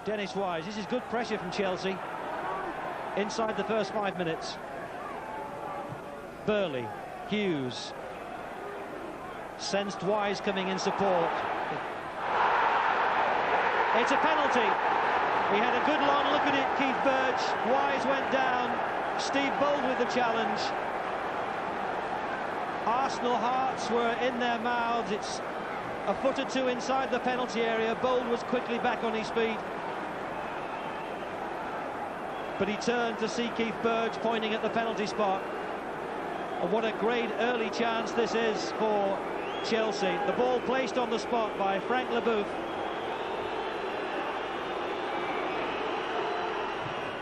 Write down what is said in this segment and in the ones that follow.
Dennis Wise. This is good pressure from Chelsea inside the first 5 minutes. Burley, Hughes, sensed Wise coming in support. It's a penalty. He had a good long look at it, Keith Burge. Wise went down. Steve Bold with the challenge. Arsenal hearts were in their mouths. It's a foot or two inside the penalty area. Bold was quickly back on his feet, but he turned to see Keith Burge pointing at the penalty spot. And what a great early chance this is for Chelsea. The ball placed on the spot by Frank Leboeuf.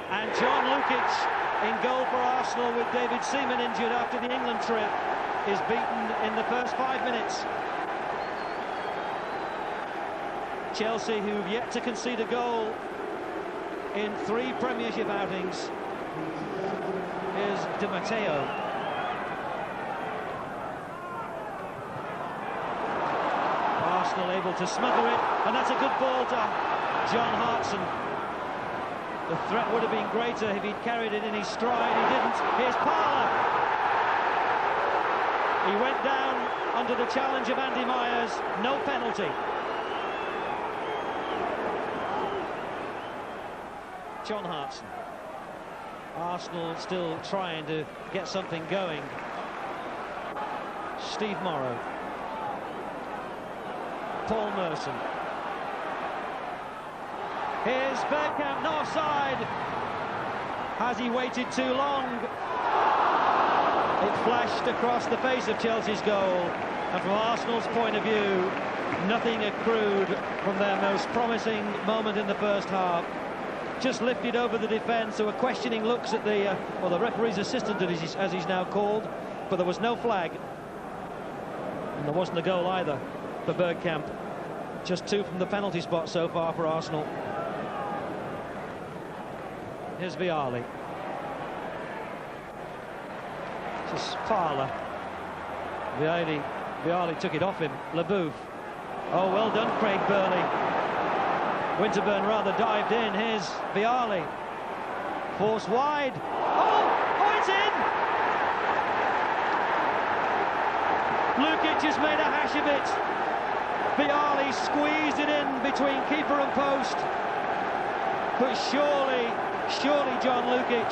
And John Lukic in goal for Arsenal, with David Seaman injured after the England trip, is beaten in the first 5 minutes. Chelsea, who've yet to concede a goal in 3 Premiership outings. Here's Di Matteo. Arsenal able to smother it, and that's a good ball to John Hartson. The threat would have been greater if he'd carried it in his stride. He didn't. Here's Parlour. He went down under the challenge of Andy Myers. No penalty. John Hartson. Arsenal still trying to get something going. Steve Morrow. Paul Merson. Here's Bergkamp, no offside. Has he waited too long? It flashed across the face of Chelsea's goal, and from Arsenal's point of view, nothing accrued from their most promising moment in the first half. Just lifted over the defence. There were questioning looks at the referee's assistant, as he's now called, but there was no flag, and there wasn't a goal either for Bergkamp. Just 2 from the penalty spot so far for Arsenal. Here's Vialli. This is Parlour. Vialli took it off him. Leboeuf. Oh, well done, Craig Burley. Winterburn rather dived in. Here's Vialli. Force wide. Oh, it's in! Lukic has made a hash of it. Vialli squeezed it in between keeper and post. But surely John Lukic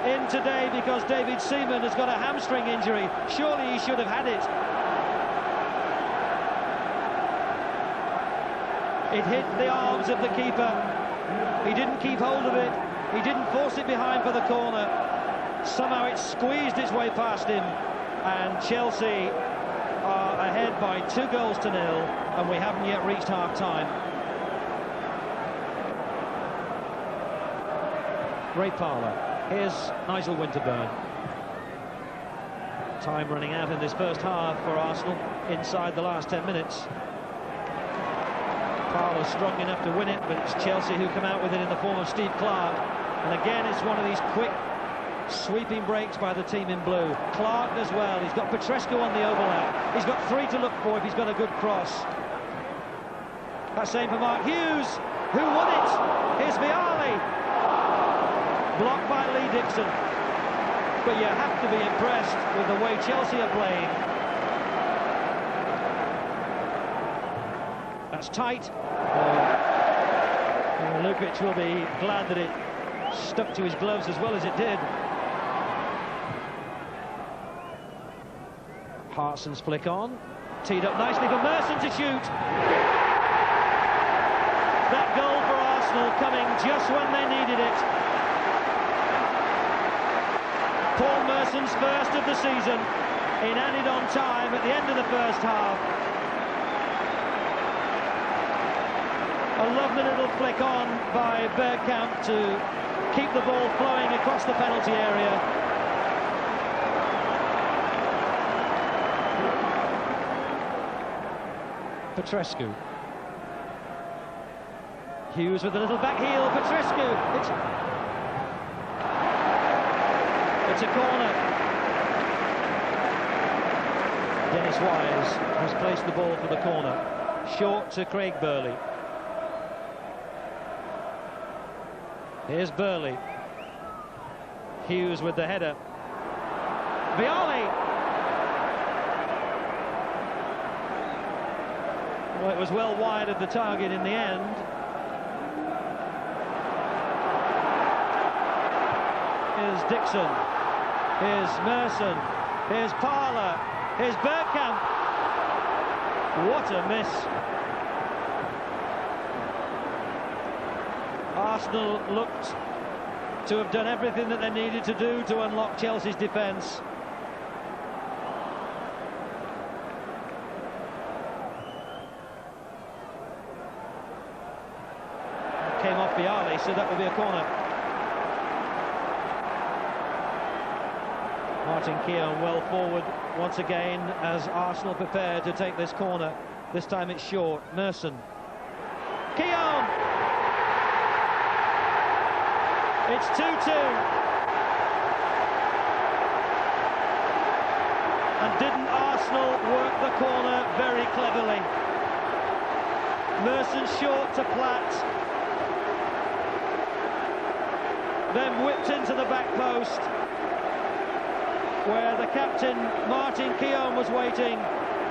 in today, because David Seaman has got a hamstring injury. Surely he should have had it. It hit the arms of the keeper. He didn't keep hold of it. He didn't force it behind for the corner. Somehow it squeezed its way past him, and Chelsea are ahead by 2 goals to 0, and we haven't yet reached half-time. Ray Parlour. Here's Nigel Winterburn. Time running out in this first half for Arsenal inside the last 10 minutes. Parlour strong enough to win it, but it's Chelsea who come out with it in the form of Steve Clarke. And again, it's one of these quick sweeping breaks by the team in blue. Clarke as well. He's got Petrescu on the overlap. He's got 3 to look for if he's got a good cross. That's same for Mark Hughes, who won it. Here's Vialli. Blocked by Lee Dixon. But you have to be impressed with the way Chelsea are playing. That's tight. Lukic will be glad that it stuck to his gloves as well as it did. Hartson's flick on. Teed up nicely for Merson to shoot. That goal for Arsenal coming just when they needed it. Paul Merson's first of the season. It ended on time at the end of the first half. A lovely little flick on by Bergkamp to keep the ball flowing across the penalty area. Petrescu. Hughes with a little back heel. Petrescu. It's a corner. Dennis Wise has placed the ball for the corner. Short to Craig Burley. Here's Burley. Hughes with the header. Vialli. Well, it was well wide of the target in the end. Here's Dixon. Here's Merson. Here's Parler. Here's Bergkamp. What a miss. Arsenal looked to have done everything that they needed to do to unlock Chelsea's defence. Came off Vialli, so that will be a corner. Martin Keown well forward once again as Arsenal prepare to take this corner. This time it's short. Merson. Keown! It's 2-2. And didn't Arsenal work the corner very cleverly? Merson short to Platt. Then whipped into the back post, where the captain, Martin Keown, was waiting.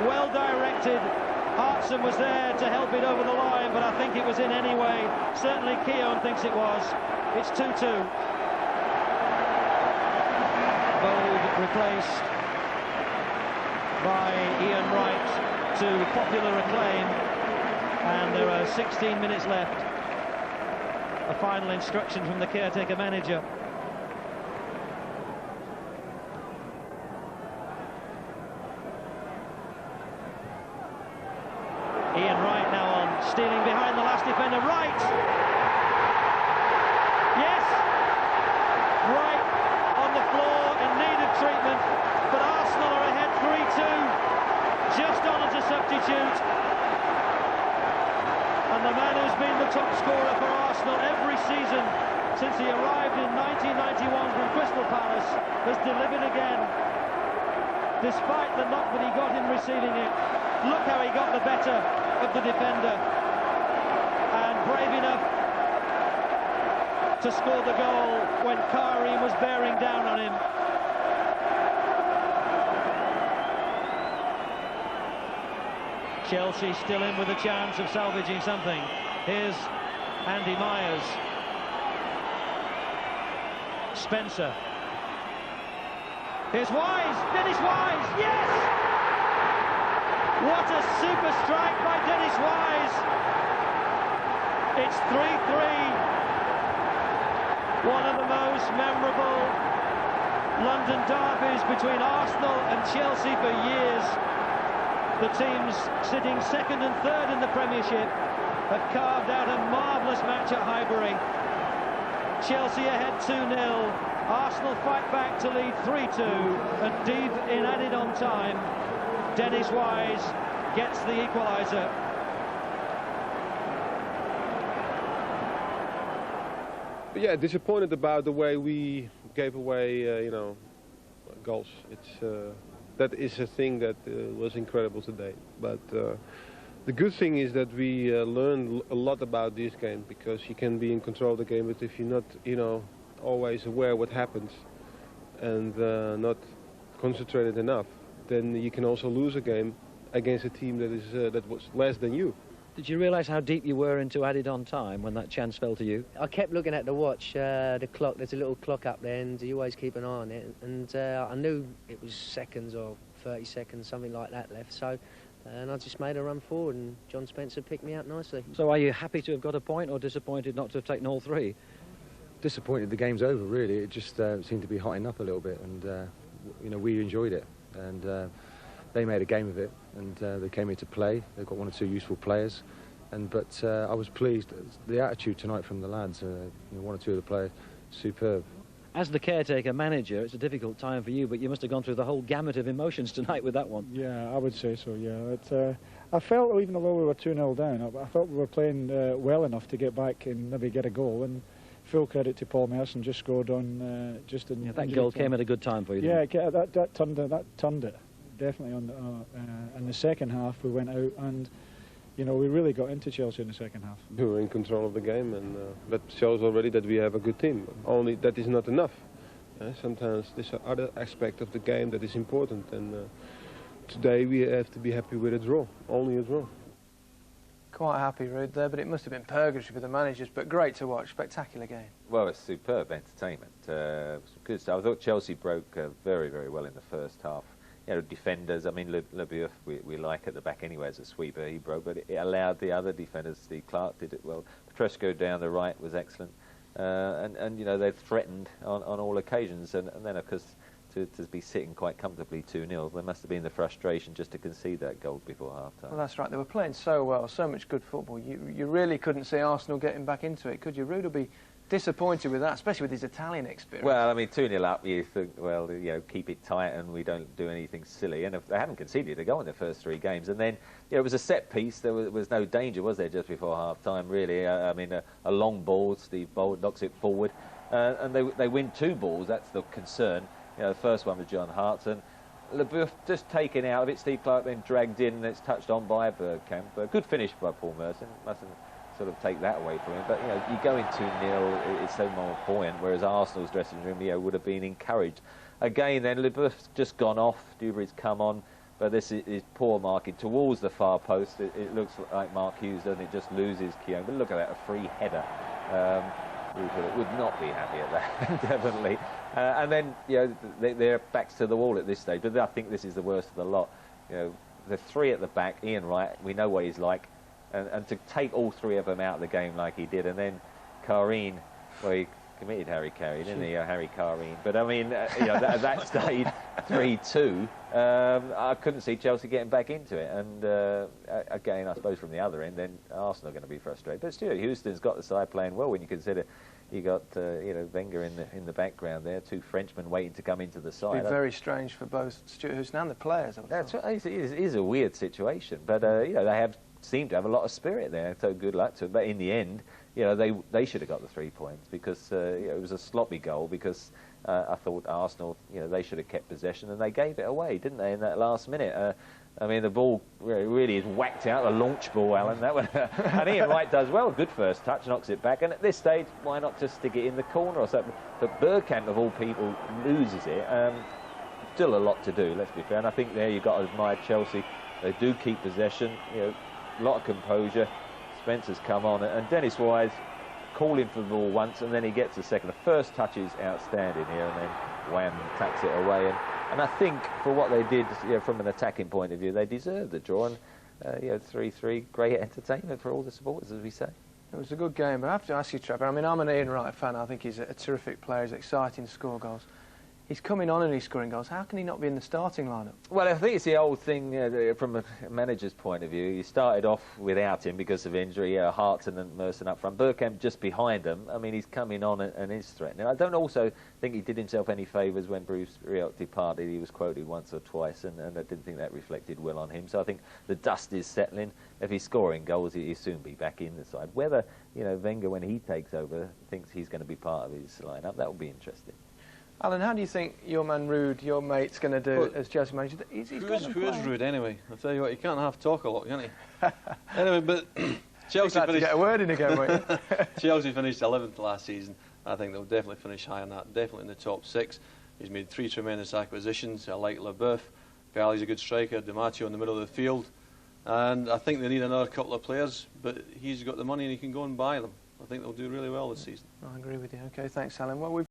Well directed. Hartson was there to help it over the line, but I think it was in anyway. Certainly Keown thinks it was. It's 2-2. Bold replaced by Ian Wright to popular acclaim. And there are 16 minutes left. A final instruction from the caretaker manager. Ian Wright now on, stealing behind the last defender. Wright! Yes! Wright on the floor in need of treatment, but Arsenal are ahead 3-2, just on as a substitute. And the man who's been the top scorer for Arsenal every season since he arrived in 1991 from Crystal Palace has delivered again, despite the knock that he got in receiving it. Look how he got the better of the defender, and brave enough to score the goal when Kari was bearing down on him. Chelsea still in with a chance of salvaging something. Here's Andy Myers. Spencer. Here's Wise. Dennis Wise. Yes! What a super strike by Dennis Wise. It's 3-3. One of the most memorable London derbies between Arsenal and Chelsea for years. The teams sitting second and third in the Premiership have carved out a marvellous match at Highbury. Chelsea ahead 2-0. Arsenal fight back to lead 3-2, and deep in added on time, Dennis Wise gets the equaliser. Yeah, disappointed about the way we gave away, goals. That is a thing that was incredible today. But the good thing is that we learned a lot about this game, because you can be in control of the game, but if you're not, always aware what happens and not concentrated enough, then you can also lose a game against a team that was less than you. Did you realise how deep you were into added on time when that chance fell to you? I kept looking at the watch, the clock. There's a little clock up there, and you always keep an eye on it. And I knew it was seconds or 30 seconds, something like that left. So, and I just made a run forward, and John Spencer picked me out nicely. So, are you happy to have got a point, or disappointed not to have taken all three? Disappointed the game's over, really. It just seemed to be hotting up a little bit, and we enjoyed it, and they made a game of it, and they came here to play. They've got one or two useful players, but I was pleased. The attitude tonight from the lads, one or two of the players, superb. As the caretaker manager, it's a difficult time for you, but you must have gone through the whole gamut of emotions tonight with that one. Yeah, I would say so, yeah. I felt, even though we were 2-0 down, I felt we were playing well enough to get back and maybe get a goal, and full credit to Paul Merson, just scored on just in... Yeah, that goal came at a good time for you, yeah, that turned it, definitely. In the second half, we went out, and you know, we really got into Chelsea in the second half. We were in control of the game, and that shows already that we have a good team. Only that is not enough. Sometimes there's other aspect of the game that is important, and today we have to be happy with a draw, only a draw. Quite happy, Ruud, there, but it must have been purgatory for the managers, but great to watch, spectacular game. Well, it's superb entertainment. Good stuff. I thought Chelsea broke very, very well in the first half. You know, defenders, I mean, Leboeuf we like at the back anyway as a sweeper, he broke, but it allowed the other defenders, Steve Clarke did it well. Petrescu down the right was excellent. And you know, they've threatened on all occasions, and then of course to be sitting quite comfortably 2-0, there must have been the frustration just to concede that goal before half-time. Well, that's right, they were playing so well, so much good football. You really couldn't see Arsenal getting back into it, could you? Ruud will be disappointed with that, especially with his Italian experience. Well, I mean, 2-0 up, you think, well, you know, keep it tight and we don't do anything silly. And if they haven't conceded a goal in the first 3 games, and then, you know, it was a set piece. There was no danger, was there, just before half-time, really? I mean, a long ball, Steve Bold knocks it forward, and they win 2 balls. That's the concern. You know, the first one was John Hartson. Leboeuf just taken out of it. Steve Clarke then dragged in, and it's touched on by Bergkamp. Good finish by Paul Merson. Mustn't sort of take that away from him. But, you know, you go in 2-0, it's so more buoyant, whereas Arsenal's dressing room, you know, would have been encouraged. Again, then, Leboeuf's just gone off. Dubry's come on. But this is poor marking towards the far post. It looks like Mark Hughes, doesn't it? Just loses Keown. But look at that, a free header. Would not be happy at that, definitely. And then, you know, they're backs to the wall at this stage. But I think this is the worst of the lot. You know, the 3 at the back, Ian Wright, we know what he's like. And to take all 3 of them out of the game like he did, and then Karine, well, he committed Harry Kane, didn't he? Harry Karine. But I mean, you know, at that stage, 3-2, I couldn't see Chelsea getting back into it. And again, I suppose from the other end, then Arsenal are going to be frustrated. But Stuart Houston's got the side playing well when you consider you got you know, Wenger in the background there, 2 Frenchmen waiting to come into the side. It'd be very strange for both Stuart Houston and the players. That's right. It is a weird situation, but you know, they seem to have a lot of spirit there. So good luck to them. But in the end, you know, they should have got the 3 points because you know, it was a sloppy goal. Because I thought Arsenal, you know, they should have kept possession, and they gave it away, didn't they, in that last minute? I mean, the ball really is whacked out, a launch ball, Alan. That one, and Ian Wright does well. Good first touch, knocks it back. And at this stage, why not just stick it in the corner or something? But Bergkamp, of all people, loses it. Still a lot to do, let's be fair. And I think there you've got to admire Chelsea. They do keep possession, you know, a lot of composure. Spencer's come on, and Dennis Wise calling for the ball once, and then he gets a second. The first touch is outstanding here, and then wham, tacks it away. And I think for what they did, you know, from an attacking point of view, they deserved the draw. And you know, 3-3, great entertainment for all the supporters, as we say. It was a good game, but I have to ask you, Trevor. I mean, I'm an Ian Wright fan. I think he's a terrific player. He's exciting to score goals. He's coming on and he's scoring goals. How can he not be in the starting lineup? Well, I think it's the old thing from a manager's point of view. You started off without him because of injury. Hartson and Merson up front. Bergkamp just behind them. I mean, he's coming on and is threatening. I don't also think he did himself any favours when Bruce Rioch departed. He was quoted once or twice, and I didn't think that reflected well on him. So I think the dust is settling. If he's scoring goals, he'll soon be back in the side. Whether, you know, Wenger, when he takes over, thinks he's going to be part of his lineup, that will be interesting. Alan, how do you think your man Ruud, your mate's going to do as Chelsea manager? Who is Ruud anyway? I'll tell you what, you can't have talk a lot, can he? Anyway, but Chelsea finished... to get a word in again, won't you? Chelsea finished 11th last season. I think they'll definitely finish higher than that, definitely in the top 6. He's made 3 tremendous acquisitions. I like Leboeuf. Pelly's a good striker. Di Matteo in the middle of the field. And I think they need another couple of players, but he's got the money and he can go and buy them. I think they'll do really well this season. I agree with you. OK, thanks, Alan. Well, we've